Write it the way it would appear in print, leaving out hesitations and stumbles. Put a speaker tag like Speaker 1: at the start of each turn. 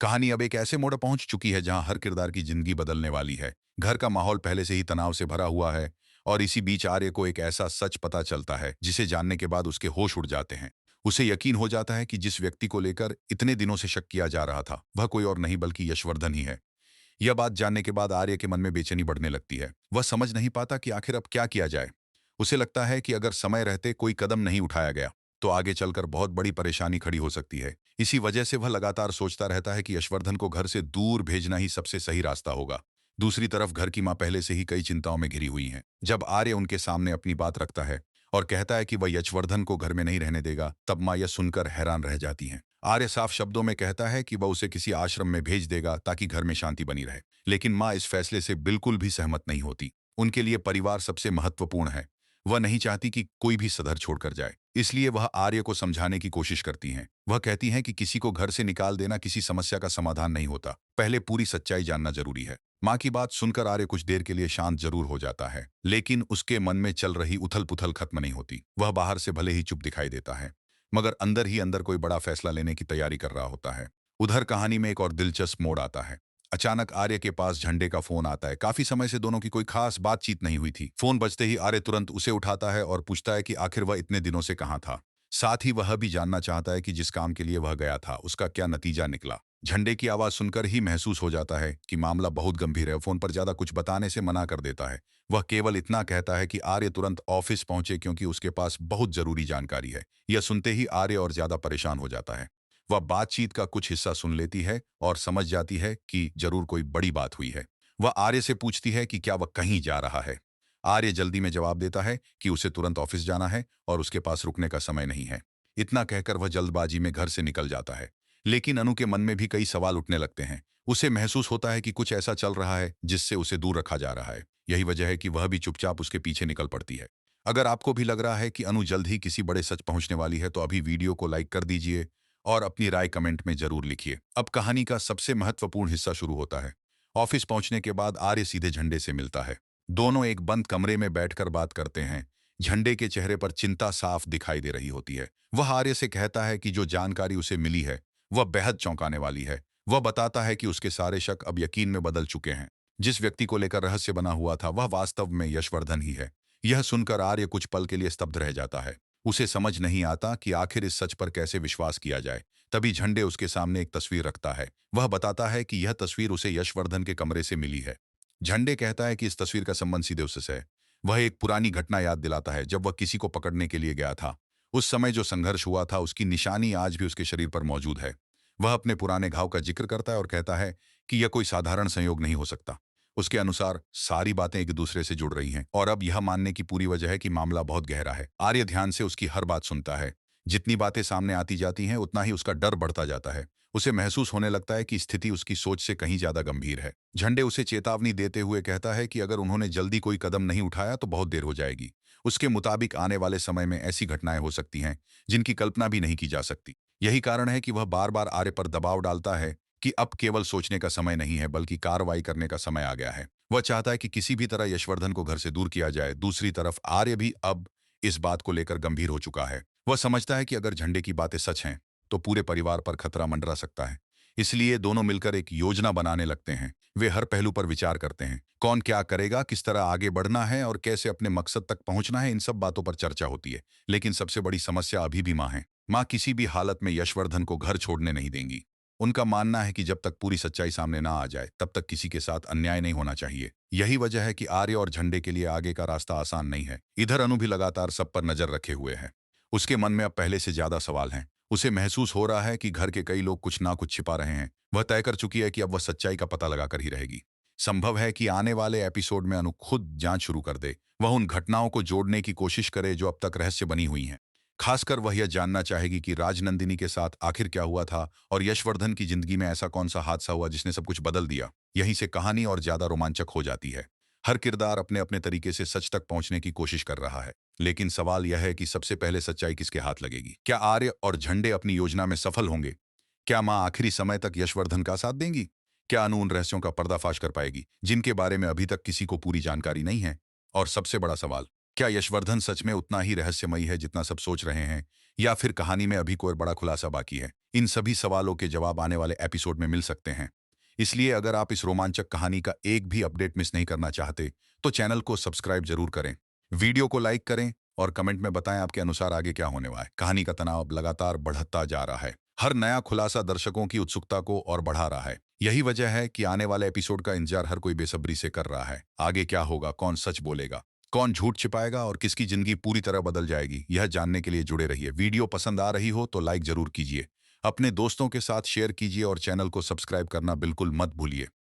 Speaker 1: कहानी अब एक ऐसे मोड़ पहुंच चुकी है जहां हर किरदार की जिंदगी बदलने वाली है। घर का माहौल पहले से ही तनाव से भरा हुआ है और इसी बीच आर्य को एक ऐसा सच पता चलता है जिसे जानने के बाद उसके होश उड़ जाते हैं। उसे यकीन हो जाता है कि जिस व्यक्ति को लेकर इतने दिनों से शक किया जा रहा था वह कोई और नहीं बल्कि यशवर्धन ही है। यह बात जानने के बाद आर्य के मन में बेचैनी बढ़ने लगती है। वह समझ नहीं पाता कि आखिर अब क्या किया जाए। उसे लगता है कि अगर समय रहते कोई कदम नहीं उठाया गया तो आगे चलकर बहुत बड़ी परेशानी खड़ी हो सकती है। इसी वजह से वह लगातार सोचता रहता है कि यशवर्धन को घर से दूर भेजना ही सबसे सही रास्ता होगा। दूसरी तरफ घर की मां पहले से ही कई चिंताओं में घिरी हुई हैं। जब आर्य उनके सामने अपनी बात रखता है और कहता है कि वह यशवर्धन को घर में नहीं रहने देगा, तब मां यह सुनकर हैरान रह जाती हैं। आर्य साफ शब्दों में कहता है कि वह उसे किसी आश्रम में भेज देगा ताकि घर में शांति बनी रहे, लेकिन मां इस फैसले से बिल्कुल भी सहमत नहीं होती। उनके लिए परिवार सबसे महत्वपूर्ण है। वह नहीं चाहती कि कोई भी सदर छोड़कर जाए, इसलिए वह आर्य को समझाने की कोशिश करती हैं। वह कहती हैं कि किसी को घर से निकाल देना किसी समस्या का समाधान नहीं होता, पहले पूरी सच्चाई जानना जरूरी है। माँ की बात सुनकर आर्य कुछ देर के लिए शांत जरूर हो जाता है, लेकिन उसके मन में चल रही उथल पुथल खत्म नहीं होती। वह बाहर से भले ही चुप दिखाई देता है, मगर अंदर ही अंदर कोई बड़ा फैसला लेने की तैयारी कर रहा होता है। उधर कहानी में एक और दिलचस्प मोड़ आता है। अचानक आर्य के पास झंडे का फोन आता है। काफी समय से दोनों की कोई खास बातचीत नहीं हुई थी। फोन बजते ही आर्य तुरंत उसे उठाता है और पूछता है कि आखिर वह इतने दिनों से कहाँ था। साथ ही वह भी जानना चाहता है कि जिस काम के लिए वह गया था उसका क्या नतीजा निकला। झंडे की आवाज सुनकर ही महसूस हो जाता है कि मामला बहुत गंभीर है। फोन पर ज्यादा कुछ बताने से मना कर देता है। वह केवल इतना कहता है कि आर्य तुरंत ऑफिस पहुंचे क्योंकि उसके पास बहुत जरूरी जानकारी है। यह सुनते ही आर्य और ज्यादा परेशान हो जाता है। वह बातचीत का कुछ हिस्सा सुन लेती है और समझ जाती है कि जरूर कोई बड़ी बात हुई है। वह आर्य से पूछती है कि क्या वह कहीं जा रहा है। आर्य जल्दी में जवाब देता है कि उसे तुरंत ऑफिस जाना है और उसके पास रुकने का समय नहीं है। इतना कहकर वह जल्दबाजी में घर से निकल जाता है। लेकिन अनु के मन में भी कई सवाल उठने लगते हैं। उसे महसूस होता है कि कुछ ऐसा चल रहा है जिससे उसे दूर रखा जा रहा है। यही वजह है कि वह भी चुपचाप उसके पीछे निकल पड़ती है। अगर आपको भी लग रहा है कि अनु जल्द ही किसी बड़े सच पहुंचने वाली है तो अभी वीडियो को लाइक कर दीजिए और अपनी राय कमेंट में जरूर लिखिए। अब कहानी का सबसे महत्वपूर्ण हिस्सा शुरू होता है। ऑफिस पहुंचने के बाद आर्य सीधे झंडे से मिलता है। दोनों एक बंद कमरे में बैठकर बात करते हैं। झंडे के चेहरे पर चिंता साफ दिखाई दे रही होती है। वह आर्य से कहता है कि जो जानकारी उसे मिली है वह बेहद चौंकाने वाली है। वह बताता है कि उसके सारे शक अब यकीन में बदल चुके हैं। जिस व्यक्ति को लेकर रहस्य बना हुआ था वह वास्तव में यशवर्धन ही है। यह सुनकर आर्य कुछ पल के लिए स्तब्ध रह जाता है। उसे समझ नहीं आता कि आखिर इस सच पर कैसे विश्वास किया जाए। तभी झंडे उसके सामने एक तस्वीर रखता है। वह बताता है कि यह तस्वीर उसे यशवर्धन के कमरे से मिली है। झंडे कहता है कि इस तस्वीर का संबंध सीधे उससे है। वह एक पुरानी घटना याद दिलाता है जब वह किसी को पकड़ने के लिए गया था। उस समय जो संघर्ष हुआ था उसकी निशानी आज भी उसके शरीर पर मौजूद है। वह अपने पुराने घाव का जिक्र करता है और कहता है कि यह कोई साधारण संयोग नहीं हो सकता। उसके अनुसार सारी बातें एक दूसरे से जुड़ रही हैं और अब यह मानने की पूरी वजह है कि मामला बहुत गहरा है। आर्य ध्यान से उसकी हर बात सुनता है। जितनी बातें सामने आती जाती हैं उतना ही उसका डर बढ़ता जाता है। उसे महसूस होने लगता है कि स्थिति उसकी सोच से कहीं ज्यादा गंभीर है। झंडे उसे चेतावनी देते हुए कहता है कि अगर उन्होंने जल्दी कोई कदम नहीं उठाया तो बहुत देर हो जाएगी। उसके मुताबिक आने वाले समय में ऐसी घटनाएं हो सकती हैं जिनकी कल्पना भी नहीं की जा सकती। यही कारण है कि वह बार बार आर्य पर दबाव डालता है कि अब केवल सोचने का समय नहीं है बल्कि कार्रवाई करने का समय आ गया है। वह चाहता है कि किसी भी तरह यशवर्धन को घर से दूर किया जाए। दूसरी तरफ आर्य भी अब इस बात को लेकर गंभीर हो चुका है। वह समझता है कि अगर झंडे की बातें सच हैं तो पूरे परिवार पर खतरा मंडरा सकता है। इसलिए दोनों मिलकर एक योजना बनाने लगते हैं। वे हर पहलू पर विचार करते हैं। कौन क्या करेगा, किस तरह आगे बढ़ना है और कैसे अपने मकसद तक पहुंचना है, इन सब बातों पर चर्चा होती है। लेकिन सबसे बड़ी समस्या अभी भी माँ है। माँ किसी भी हालत में यशवर्धन को घर छोड़ने नहीं देंगी। उनका मानना है कि जब तक पूरी सच्चाई सामने ना आ जाए तब तक किसी के साथ अन्याय नहीं होना चाहिए। यही वजह है कि आर्य और झंडे के लिए आगे का रास्ता आसान नहीं है। इधर अनु भी लगातार सब पर नजर रखे हुए है। उसके मन में अब पहले से ज्यादा सवाल हैं। उसे महसूस हो रहा है कि घर के कई लोग कुछ ना कुछ छिपा रहे हैं। वह तय कर चुकी है कि अब वह सच्चाई का पता लगाकर ही रहेगी। संभव है कि आने वाले एपिसोड में अनु खुद जांच शुरू कर दे। वह उन घटनाओं को जोड़ने की कोशिश करे जो अब तक रहस्य बनी हुई हैं। खासकर वह यह जानना चाहेगी कि राजनंदिनी के साथ आखिर क्या हुआ था और यशवर्धन की जिंदगी में ऐसा कौन सा हादसा हुआ जिसने सब कुछ बदल दिया। यहीं से कहानी और ज्यादा रोमांचक हो जाती है। हर किरदार अपने अपने तरीके से सच तक पहुंचने की कोशिश कर रहा है, लेकिन सवाल यह है कि सबसे पहले सच्चाई किसके हाथ लगेगी। क्या आर्य और झंडे अपनी योजना में सफल होंगे? क्या मां आखिरी समय तक यशवर्धन का साथ देंगी? क्या अनु उन रहस्यों का पर्दाफाश कर पाएगी जिनके बारे में अभी तक किसी को पूरी जानकारी नहीं है? और सबसे बड़ा सवाल, क्या यशवर्धन सच में उतना ही रहस्यमयी है जितना सब सोच रहे हैं, या फिर कहानी में अभी कोई बड़ा खुलासा बाकी है? इन सभी सवालों के जवाब आने वाले एपिसोड में मिल सकते हैं। इसलिए अगर आप इस रोमांचक कहानी का एक भी अपडेट मिस नहीं करना चाहते, तो चैनल को सब्सक्राइब जरूर करें, वीडियो को लाइक करें और कमेंट में बताएं आपके अनुसार आगे क्या होने वाला है। कहानी का तनाव अब लगातार बढ़ता जा रहा है। हर नया खुलासा दर्शकों की उत्सुकता को और बढ़ा रहा है। यही वजह है कि आने वाले एपिसोड का इंतजार हर कोई बेसब्री से कर रहा है। आगे क्या होगा, कौन सच बोलेगा, कौन झूठ छिपाएगा और किसकी जिंदगी पूरी तरह बदल जाएगी, यह जानने के लिए जुड़े रहिए। वीडियो पसंद आ रही हो तो लाइक जरूर कीजिए, अपने दोस्तों के साथ शेयर कीजिए और चैनल को सब्सक्राइब करना बिल्कुल मत भूलिए।